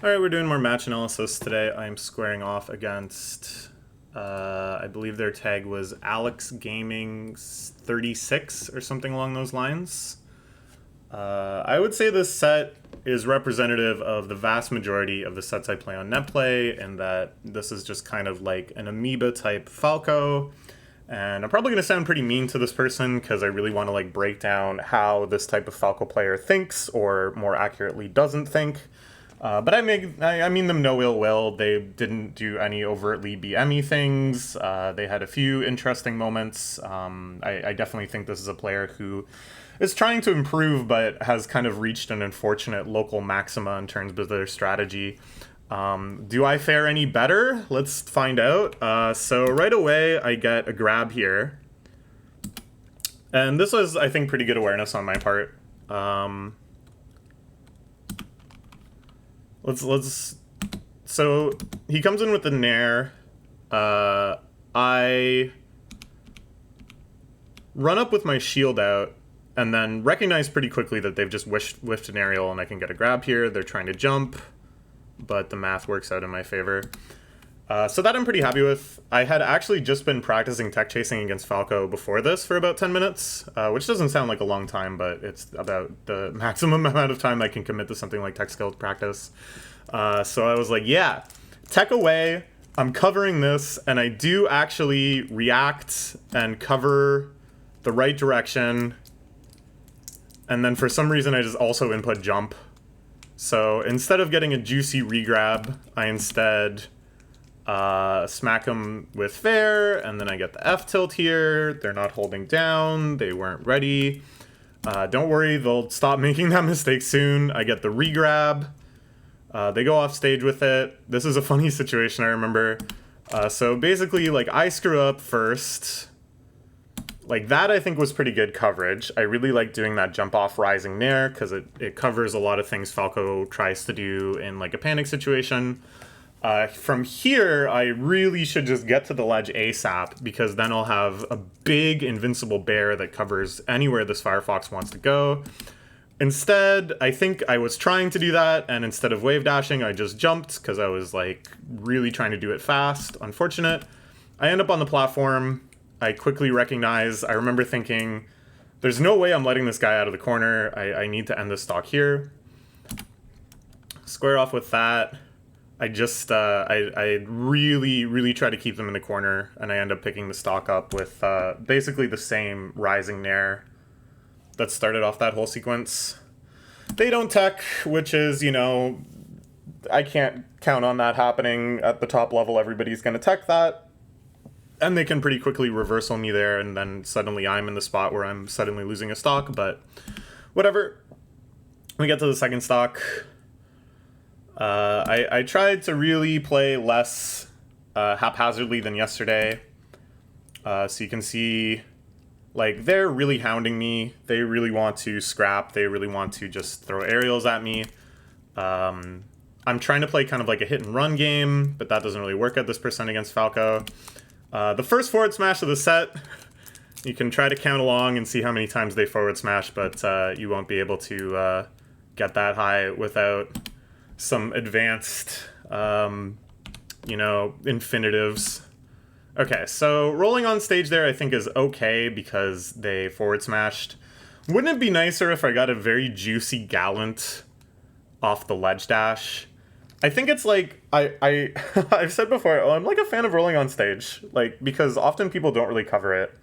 Alright, we're doing more match analysis today. I'm squaring off against, I believe their tag was alexgaming36 or something along those lines. I would say this set is representative of the vast majority of the sets I play on netplay, and that this is just kind of like an amoeba type Falco. And I'm probably going to sound pretty mean to this person because I really want to like break down how this type of Falco player thinks, or more accurately doesn't think. But I mean them no ill will. They didn't do any overtly BME things. They had a few interesting moments. I definitely think this is a player who is trying to improve, but has kind of reached an unfortunate local maxima in terms of their strategy. Do I fare any better? Let's find out. So right away, I get a grab here. And this was, I think, pretty good awareness on my part. So he comes in with the Nair. I run up with my shield out, and then recognize pretty quickly that they've just whiffed an aerial, and I can get a grab here. They're trying to jump, but the math works out in my favor. So that I'm pretty happy with. I had actually just been practicing tech chasing against Falco before this for about 10 minutes, which doesn't sound like a long time, but it's about the maximum amount of time I can commit to something like tech skills practice. So I was like, yeah, tech away, I'm covering this, and I do actually react and cover the right direction, and then for some reason I just also input jump. So instead of getting a juicy regrab, I instead smack them with fair, and then I get the F tilt here. They're not holding down. They weren't ready. Don't worry, they'll stop making that mistake soon. I get the regrab. They go off stage with it. This is a funny situation, I remember. So basically, like, I screw up first. Like, that I think was pretty good coverage. I really like doing that jump off rising nair because it covers a lot of things Falco tries to do in, like, a panic situation. From here, I really should just get to the ledge ASAP, because then I'll have a big invincible bear that covers anywhere this Firefox wants to go. Instead, I think I was trying to do that, and instead of wave dashing, I just jumped because I was like really trying to do it fast. Unfortunate. I end up on the platform. I quickly recognize, I remember thinking, there's no way I'm letting this guy out of the corner. I need to end this stock here. Square off with that. I just, I really try to keep them in the corner, and I end up picking the stock up with basically the same rising nair that started off that whole sequence. They don't tech, which is, you know, I can't count on that happening at the top level. Everybody's going to tech that. And they can pretty quickly reversal me there, and then suddenly I'm in the spot where I'm suddenly losing a stock, but whatever. We get to the second stock. I tried to really play less haphazardly than yesterday. So you can see, like, they're really hounding me. They really want to scrap. They really want to just throw aerials at me. I'm trying to play kind of like a hit and run game, but that doesn't really work at this percent against Falco. The first forward smash of the set, you can try to count along and see how many times they forward smash, but you won't be able to get that high without some advanced, you know, infinitives. Okay, so rolling on stage there I think is okay because they forward smashed. Wouldn't it be nicer if I got a very juicy gallant off the ledge dash? I think it's like, I've said before, I'm like a fan of rolling on stage, like, because often people don't really cover it.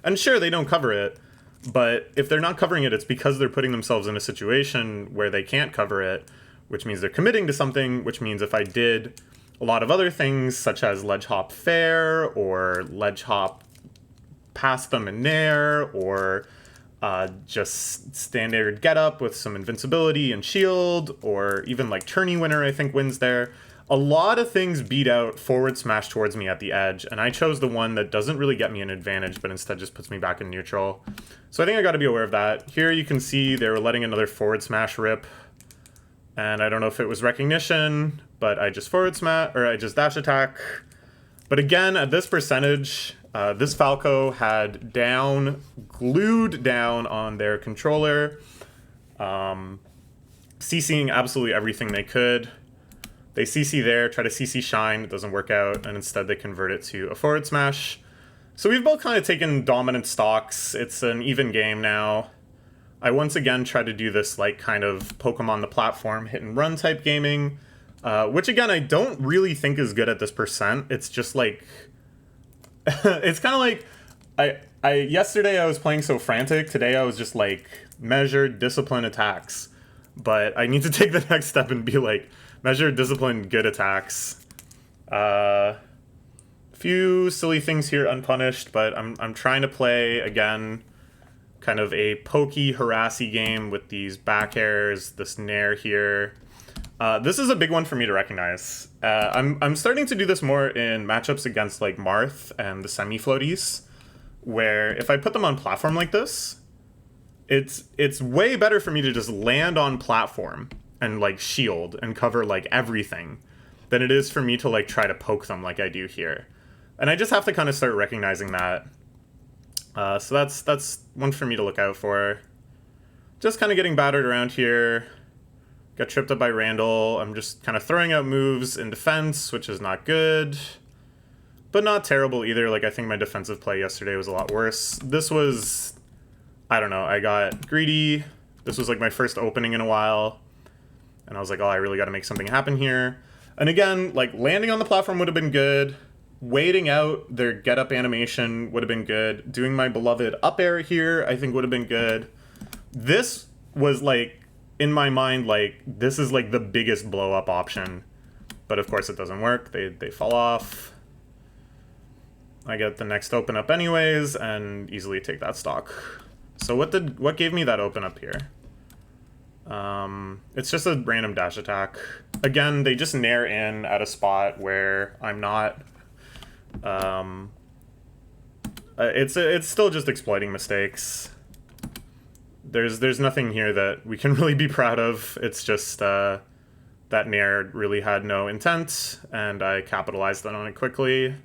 And sure, they don't cover it, but if they're not covering it, it's because they're putting themselves in a situation where they can't cover it, which means they're committing to something, which means if I did a lot of other things, such as ledge hop fair, or ledge hop past them in nair, or just standard get up with some invincibility and shield, or even like tourney winner I think wins there. A lot of things beat out forward smash towards me at the edge, and I chose the one that doesn't really get me an advantage, but instead just puts me back in neutral. So I think I got to be aware of that. Here you can see they were letting another forward smash rip, and I don't know if it was recognition, but I just forward smash, or I just dash attack. But again, at this percentage, this Falco had glued down on their controller, CCing absolutely everything they could. They CC there, try to CC Shine, it doesn't work out, and instead they convert it to a forward smash. So we've both kind of taken dominant stocks. It's an even game now. I once again try to do this like kind of Pokemon the platform hit and run type gaming, which again I don't really think is good at this percent. It's just like it's kind of like yesterday I was playing so frantic. Today I was just like measured, disciplined attacks. But I need to take the next step and be like measured, disciplined, good attacks. Few silly things here unpunished, but I'm trying to play again kind of a pokey, harassy game with these back airs, this nair here. This is a big one for me to recognize. I'm starting to do this more in matchups against like Marth and the semi-floaties, where if I put them on platform like this, it's way better for me to just land on platform and like shield and cover like everything than it is for me to like try to poke them like I do here. And I just have to kind of start recognizing that. So that's one for me to look out for. Just kind of getting battered around here. Got tripped up by Randall. I'm just kind of throwing out moves in defense, which is not good. But not terrible either. Like, I think my defensive play yesterday was a lot worse. This was, I don't know, I got greedy. This was like my first opening in a while. And I was like, oh, I really got to make something happen here. And again, like, landing on the platform would have been good. Waiting out their get-up animation would have been good. Doing my beloved up air here, I think would have been good. This was, like, in my mind, like, this is, like, the biggest blow-up option. But, of course, it doesn't work. They fall off. I get the next open up anyways, and easily take that stock. So what gave me that open up here? It's just a random dash attack. Again, they just nair in at a spot where I'm not... it's still just exploiting mistakes. There's nothing here that we can really be proud of. It's just that nair really had no intent, and I capitalized on it quickly.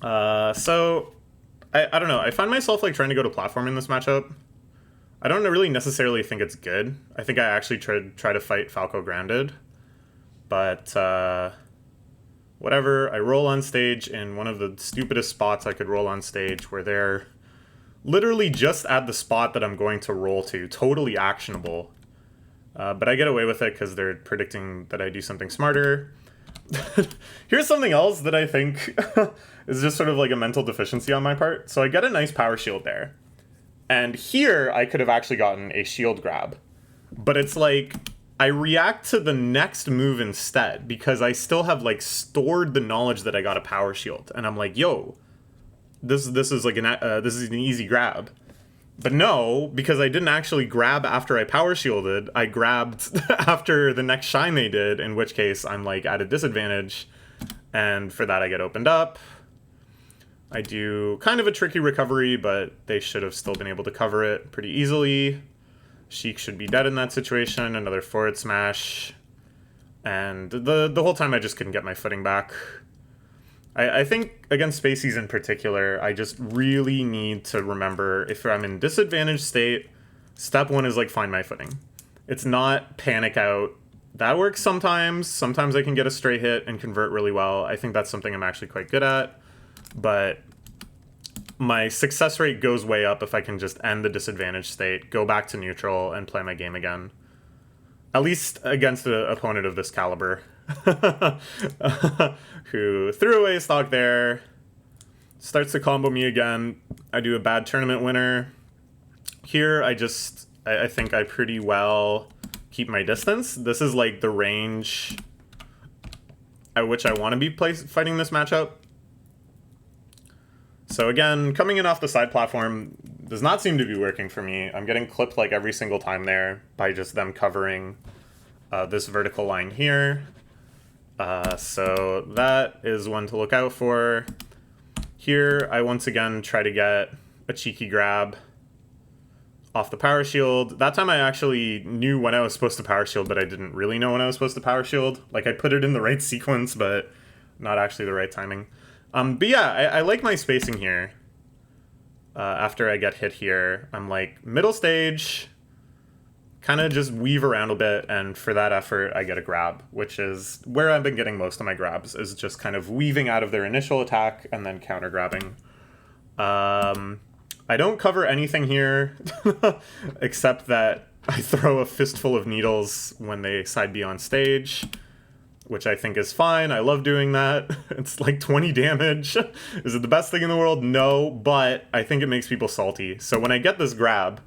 So I don't know. I find myself like trying to go to platform in this matchup. I don't really necessarily think it's good. I think I actually try to fight Falco grounded, but whatever. I roll on stage in one of the stupidest spots I could roll on stage, where they're literally just at the spot that I'm going to roll to. Totally actionable. But I get away with it because they're predicting that I do something smarter. Here's something else that I think is just sort of like a mental deficiency on my part. So I get a nice power shield there. And here I could have actually gotten a shield grab. But it's like I react to the next move instead because I still have like stored the knowledge that I got a power shield. And I'm like, yo, this is like this is an easy grab. But no, because I didn't actually grab after I power shielded, I grabbed after the next shine they did, in which case I'm like at a disadvantage. And for that I get opened up. I do kind of a tricky recovery, but they should have still been able to cover it pretty easily. Sheik should be dead in that situation. Another forward smash. And the whole time I just couldn't get my footing back. I think against Spaceys in particular, I just really need to remember if I'm in disadvantaged state, step one is like find my footing. It's not panic out. That works sometimes. Sometimes I can get a straight hit and convert really well. I think that's something I'm actually quite good at. But my success rate goes way up if I can just end the disadvantaged state, go back to neutral, and play my game again. At least against an opponent of this caliber. Who threw away a stock there, starts to combo me again. I do a bad tournament winner. Here, I think I pretty well keep my distance. This is like the range at which I want to be fighting this matchup. So again, coming in off the side platform does not seem to be working for me. I'm getting clipped like every single time there by just them covering this vertical line here. So that is one to look out for. Here, I once again try to get a cheeky grab off the power shield. That time I actually knew when I was supposed to power shield, but I didn't really know when I was supposed to power shield. Like, I put it in the right sequence, but not actually the right timing. But yeah, I like my spacing here. After I get hit here, I'm like, middle stage, kind of just weave around a bit, and for that effort, I get a grab, which is where I've been getting most of my grabs, is just kind of weaving out of their initial attack and then counter grabbing. I don't cover anything here, except that I throw a fistful of needles when they side B on stage, which I think is fine. I love doing that. It's like 20 damage. Is it the best thing in the world? No, but I think it makes people salty. So when I get this grab,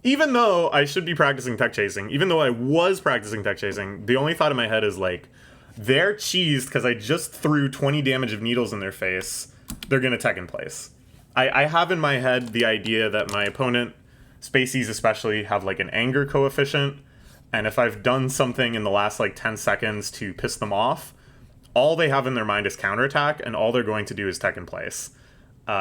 even though I should be practicing tech chasing, even though I was practicing tech chasing, the only thought in my head is like, they're cheesed because I just threw 20 damage of needles in their face. They're going to tech in place. I have in my head the idea that my opponent, Spaceys especially, have like an anger coefficient, and if I've done something in the last like 10 seconds to piss them off, all they have in their mind is counterattack, and all they're going to do is tech in place.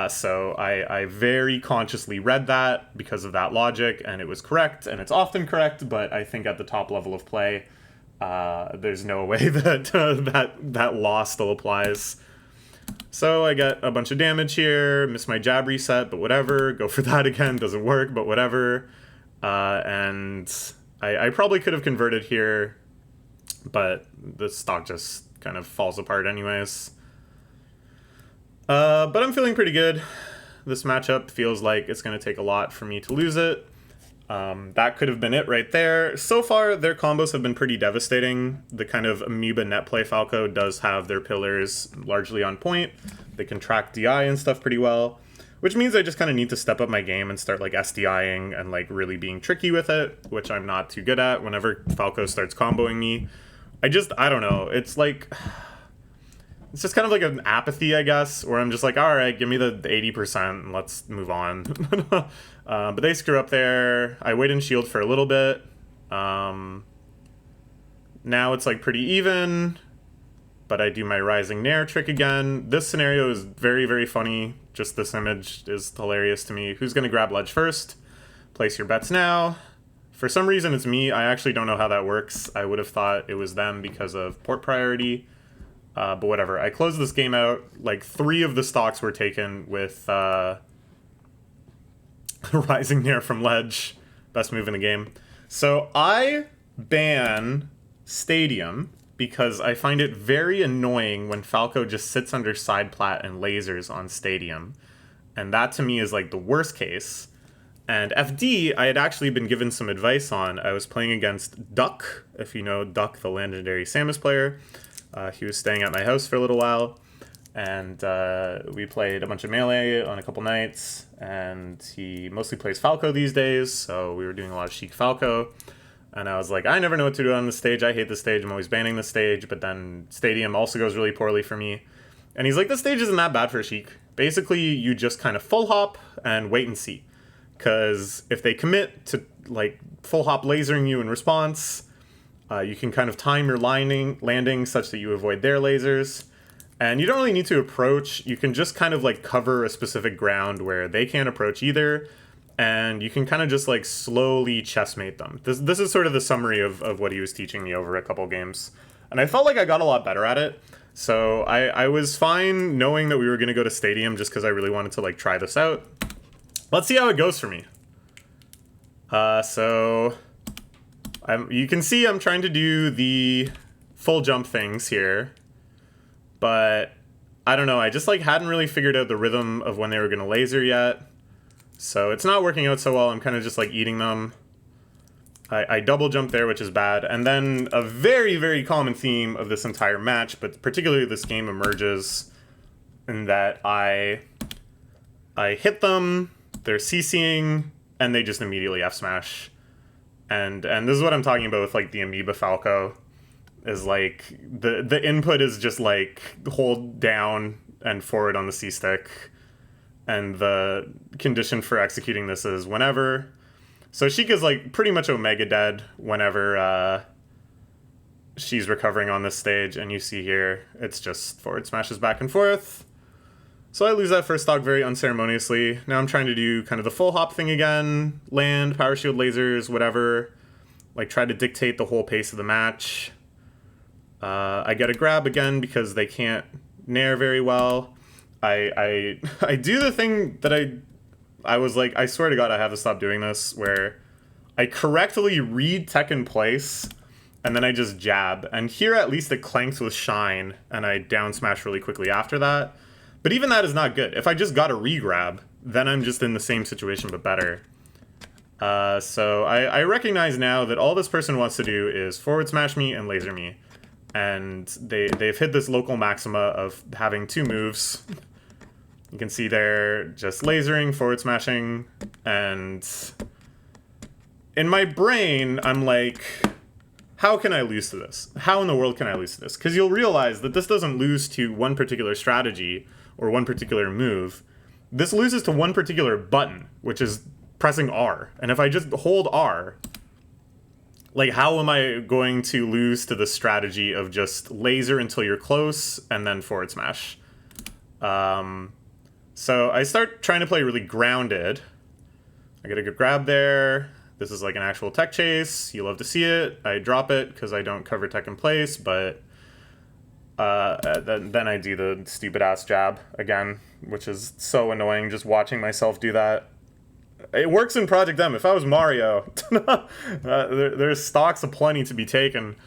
So I very consciously read that because of that logic, and it was correct, and it's often correct, but I think at the top level of play, there's no way that that law still applies. So I get a bunch of damage here, miss my jab reset, but whatever, go for that again, doesn't work, but whatever. And I probably could have converted here, but the stock just kind of falls apart anyways. But I'm feeling pretty good. This matchup feels like it's going to take a lot for me to lose it. That could have been it right there. So far, their combos have been pretty devastating. The kind of amoeba net play Falco does have their pillars largely on point. They can track DI and stuff pretty well, which means I just kind of need to step up my game and start like SDIing and like really being tricky with it, which I'm not too good at. Whenever Falco starts comboing me, I don't know. It's like, it's just kind of like an apathy, I guess, where I'm just like, all right, give me the 80% and let's move on. But they screw up there. I wait and shield for a little bit. Now it's like pretty even, but I do my rising nair trick again. This scenario is very, very funny. Just this image is hilarious to me. Who's going to grab ledge first? Place your bets now. For some reason, it's me. I actually don't know how that works. I would have thought it was them because of port priority. But whatever. I closed this game out. Like 3 of the stocks were taken with rising nair from ledge. Best move in the game. So I ban Stadium because I find it very annoying when Falco just sits under side plat and lasers on Stadium. And that to me is like the worst case. And FD, I had actually been given some advice on. I was playing against Duck, if you know Duck, the legendary Samus player. He was staying at my house for a little while, and we played a bunch of Melee on a couple nights, and he mostly plays Falco these days, so we were doing a lot of Sheik Falco, and I was like, I never know what to do on this stage. I hate this stage. I'm always banning this stage, but then Stadium also goes really poorly for me. And he's like, this stage isn't that bad for Sheik. Basically, you just kind of full hop and wait and see, because if they commit to like full hop lasering you in response, you can kind of time your landing such that you avoid their lasers. And you don't really need to approach. You can just kind of like cover a specific ground where they can't approach either. And you can kind of just like slowly chessmate them. This is sort of the summary of what he was teaching me over a couple games. And I felt like I got a lot better at it. So I was fine knowing that we were going to go to Stadium just because I really wanted to like try this out. Let's see how it goes for me. You can see I'm trying to do the full jump things here, but I don't know, I just like hadn't really figured out the rhythm of when they were going to laser yet, so it's not working out so well. I'm kind of just like eating them. I double jump there, which is bad, and then a very, very common theme of this entire match, but particularly this game, emerges in that I hit them, they're CCing, and they just immediately F-smash. And this is what I'm talking about with like the Amoeba Falco, is like the input is just like hold down and forward on the C stick, and the condition for executing this is whenever. So Sheikah's like pretty much Omega dead whenever she's recovering on this stage, and you see here it's just forward smashes back and forth. So I lose that first stock very unceremoniously. Now I'm trying to do kind of the full hop thing again. Land, power shield, lasers, whatever. Like try to dictate the whole pace of the match. I get a grab again because they can't nair very well. I do the thing that I was like, I swear to God I have to stop doing this, where I correctly read tech in place, and then I just jab. And here at least it clanks with shine, and I down smash really quickly after that. But even that is not good. If I just got a re-grab, then I'm just in the same situation but better. So I recognize now that all this person wants to do is forward smash me and laser me. And they've hit this local maxima of having 2 moves. You can see they're just lasering, forward smashing, and in my brain, I'm like, how can I lose to this? How in the world can I lose to this? Because you'll realize that this doesn't lose to one particular strategy or one particular move. This loses to one particular button, which is pressing R. And if I just hold R, like, how am I going to lose to the strategy of just laser until you're close and then forward smash? So I start trying to play really grounded. I get a good grab there. This is like an actual tech chase. You love to see it. I drop it because I don't cover tech in place, but then I do the stupid-ass jab again, which is so annoying just watching myself do that. It works in Project M. If I was Mario, there's stocks aplenty to be taken.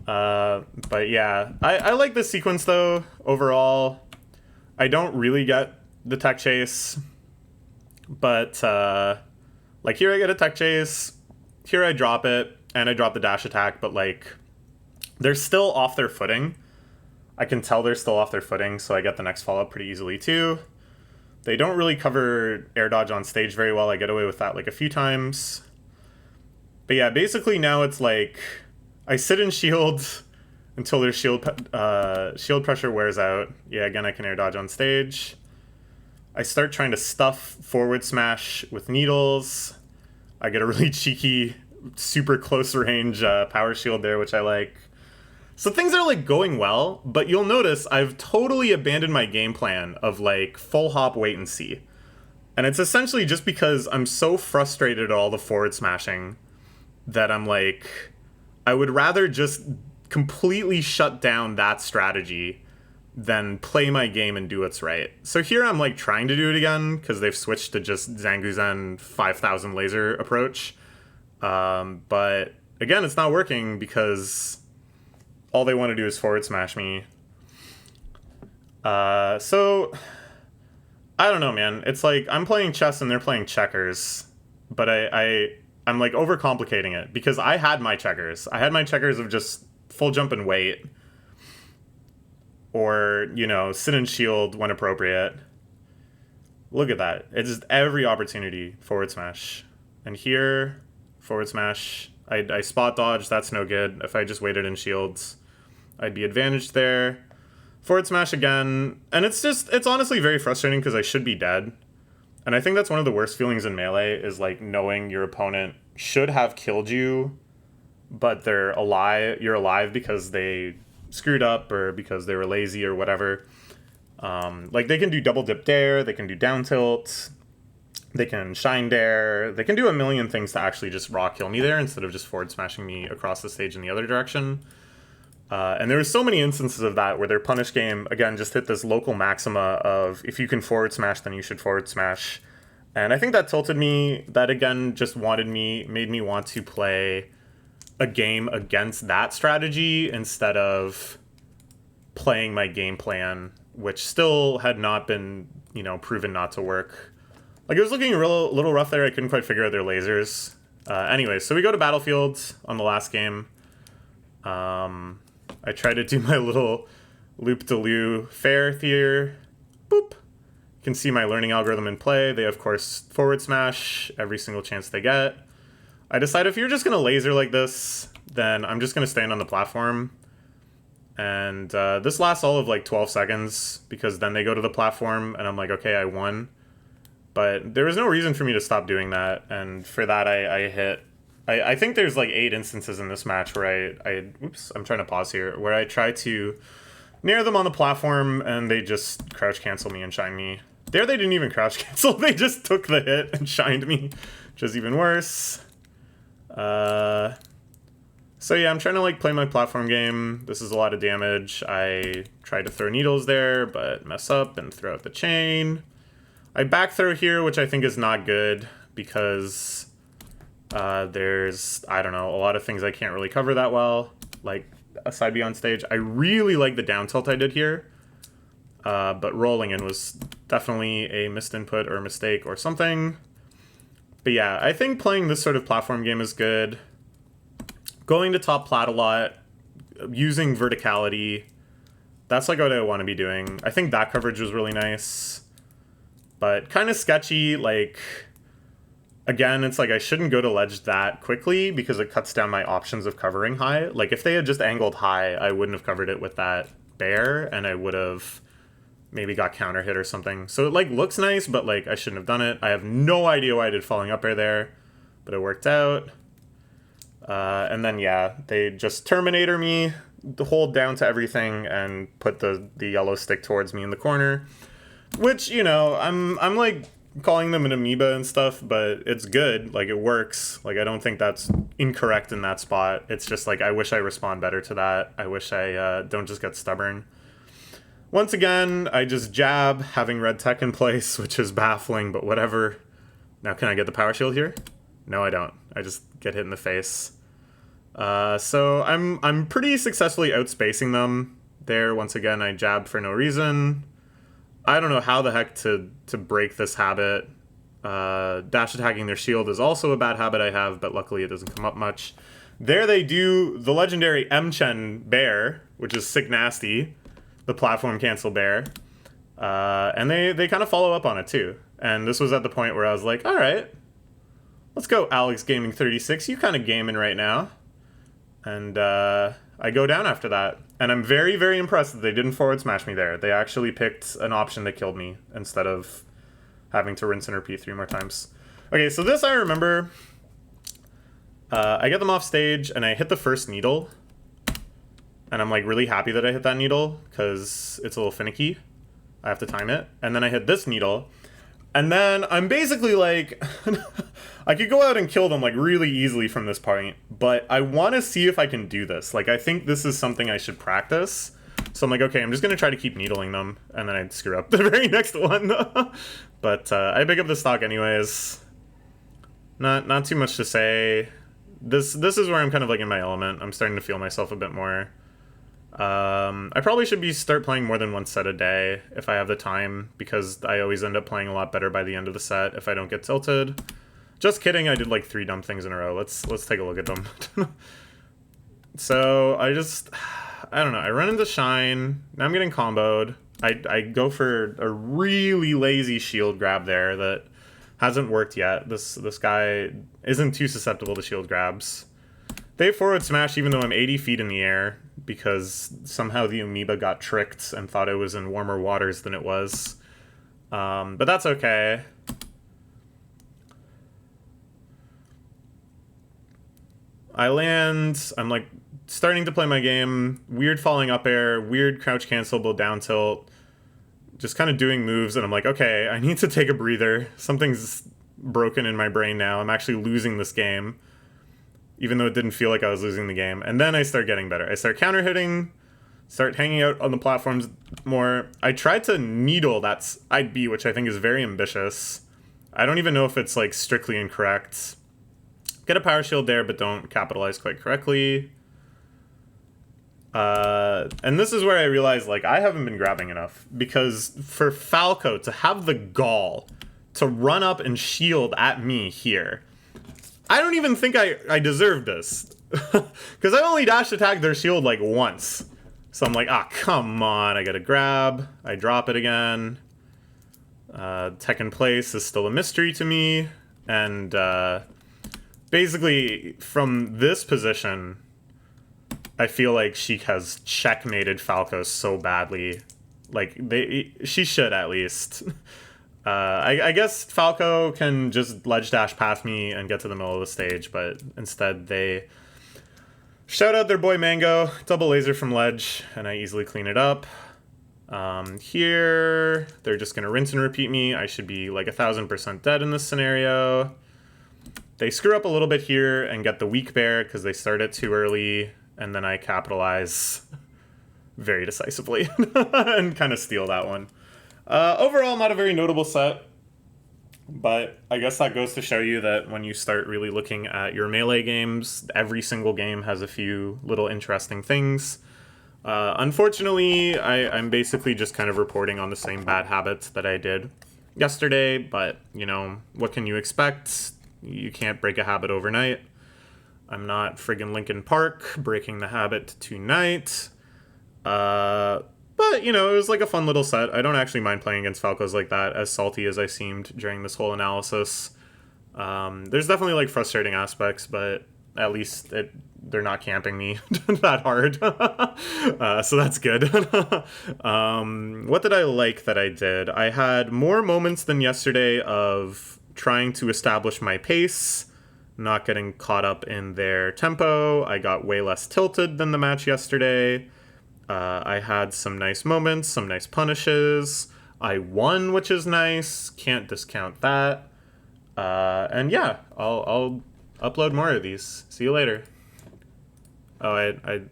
But yeah, I like this sequence, though, overall. I don't really get the tech chase, but like here I get a tech chase, here I drop it, and I drop the dash attack, but like they're still off their footing. I can tell they're still off their footing, so I get the next follow-up pretty easily too. They don't really cover air dodge on stage very well. I get away with that like a few times. But yeah, basically now it's like I sit in shield until their shield pressure wears out. Yeah, again, I can air dodge on stage. I start trying to stuff forward smash with needles. I get a really cheeky, super close range power shield there, which I like. So things are like going well, but you'll notice I've totally abandoned my game plan of like full hop wait and see. And it's essentially just because I'm so frustrated at all the forward smashing that I'm like, I would rather just completely shut down that strategy than play my game and do what's right. So here I'm like trying to do it again because they've switched to just Zanguzen 5000 laser approach. But again, it's not working because all they want to do is forward smash me. So I don't know, man. It's like I'm playing chess and they're playing checkers, but I'm like overcomplicating it because I had my checkers. I had my checkers of just full jump and wait, or, you know, sit and shield when appropriate. Look at that. It's just every opportunity forward smash. And here, forward smash. I spot dodge. That's no good. If I just waited in shields, I'd be advantaged there. Forward smash again. And it's honestly very frustrating because I should be dead. And I think that's one of the worst feelings in Melee is like knowing your opponent should have killed you, but they're alive. You're alive because they screwed up or because they were lazy or whatever. Like they can do double dip dare, they can do down tilt, they can shine dare, they can do a million things to actually just raw kill me there instead of just forward smashing me across the stage in the other direction. And there were so many instances of that where their punish game, again, just hit this local maxima of if you can forward smash, then you should forward smash. And I think that tilted me. That, again, just made me want to play a game against that strategy instead of playing my game plan, which still had not been, you know, proven not to work. Like, it was looking a little rough there. I couldn't quite figure out their lasers. Anyway, so we go to Battlefield on the last game. I try to do my little loop-de-loo fair here. Boop. You can see my learning algorithm in play. They, of course, forward smash every single chance they get. I decide if you're just going to laser like this, then I'm just going to stand on the platform. And this lasts all of like 12 seconds because then they go to the platform and I'm like, okay, I won. But there was no reason for me to stop doing that. And for that, I hit. I think there's like 8 instances in this match where oops, I'm trying to pause here, where I try to nair them on the platform and they just crouch cancel me and shine me. There they didn't even crouch cancel, they just took the hit and shined me, which is even worse. So yeah, I'm trying to like play my platform game. This is a lot of damage. I try to throw needles there, but mess up and throw out the chain. I back throw here, which I think is not good because There's, I don't know, a lot of things I can't really cover that well, like a side B on stage. I really like the down tilt I did here, but rolling in was definitely a missed input or a mistake or something. But yeah, I think playing this sort of platform game is good. Going to top plat a lot, using verticality, that's like what I want to be doing. I think that coverage was really nice, but kind of sketchy. Like, again, it's like I shouldn't go to ledge that quickly because it cuts down my options of covering high. Like, if they had just angled high, I wouldn't have covered it with that bear, and I would have maybe got counter hit or something. So it like looks nice, but like I shouldn't have done it. I have no idea why I did falling up air there, but it worked out. And then yeah, they just Terminator me, hold down to everything, and put the yellow stick towards me in the corner. Which, you know, I'm like calling them an amoeba and stuff, but it's good. Like, it works. Like, I don't think that's incorrect in that spot. It's just like I wish I respond better to that. I wish I don't just get stubborn. Once again, I just jab, having red tech in place, which is baffling, but whatever. Now, can I get the power shield here? No, I don't. I just get hit in the face. So I'm pretty successfully outspacing them there. Once again, I jabbed for no reason. I don't know how the heck to break this habit. Dash attacking their shield is also a bad habit I have, but luckily it doesn't come up much. There they do the legendary M-Chen bear, which is sick nasty. The platform cancel bear. And they kind of follow up on it too. And this was at the point where I was like, all right, let's go alexgaming36. You kind of gaming right now. And I go down after that. And I'm very, very impressed that they didn't forward smash me there. They actually picked an option that killed me instead of having to rinse and repeat 3 more times. Okay, so this I remember. I get them off stage and I hit the first needle. And I'm like really happy that I hit that needle because it's a little finicky. I have to time it. And then I hit this needle. And then I'm basically like, I could go out and kill them like really easily from this point, but I want to see if I can do this. Like, I think this is something I should practice. So I'm like, okay, I'm just going to try to keep needling them. And then I'd screw up the very next one. But I pick up the stock anyways. Not too much to say. This is where I'm kind of like in my element. I'm starting to feel myself a bit more. I probably should start playing more than one set a day if I have the time, because I always end up playing a lot better by the end of the set if I don't get tilted. Just kidding, I did like 3 dumb things in a row. Let's take a look at them. So I don't know, I run into Shine, now I'm getting comboed. I go for a really lazy shield grab there that hasn't worked yet. This guy isn't too susceptible to shield grabs. They forward smash even though I'm 80 feet in the air, because somehow the amoeba got tricked and thought it was in warmer waters than it was. But that's okay. I land, I'm like starting to play my game, weird falling up air, weird crouch cancelable down tilt, just kind of doing moves, and I'm like, okay, I need to take a breather. Something's broken in my brain now. I'm actually losing this game, even though it didn't feel like I was losing the game. And then I start getting better. I start counter hitting, start hanging out on the platforms more. I tried to needle that side B, which I think is very ambitious. I don't even know if it's like strictly incorrect. Get a power shield there, but don't capitalize quite correctly. And this is where I realized, like, I haven't been grabbing enough, because for Falco to have the gall to run up and shield at me here, I don't even think I deserve this. Because I only dash attacked their shield like once. So I'm like, ah, come on, I gotta grab. I drop it again. Tech in place is still a mystery to me. And basically, from this position, I feel like Sheik has checkmated Falco so badly. Like, she should at least. I guess Falco can just ledge dash past me and get to the middle of the stage, but instead they shout out their boy Mango, double laser from ledge, and I easily clean it up. Here, they're just going to rinse and repeat me. I should be like 1000% dead in this scenario. They screw up a little bit here and get the weak bear because they start it too early, and then I capitalize very decisively and kind of steal that one. Overall, not a very notable set. But I guess that goes to show you that when you start really looking at your Melee games, every single game has a few little interesting things. Unfortunately, I'm basically just kind of reporting on the same bad habits that I did yesterday, but, you know, what can you expect? You can't break a habit overnight. I'm not friggin' Linkin Park breaking the habit tonight. But, you know, it was like a fun little set. I don't actually mind playing against Falcos like that, as salty as I seemed during this whole analysis. There's definitely, like, frustrating aspects, but at least they're not camping me that hard. So that's good. What did I like that I did? I had more moments than yesterday of trying to establish my pace, not getting caught up in their tempo. I got way less tilted than the match yesterday. I had some nice moments, some nice punishes. I won, which is nice. Can't discount that. And yeah, I'll upload more of these. See you later. Oh, I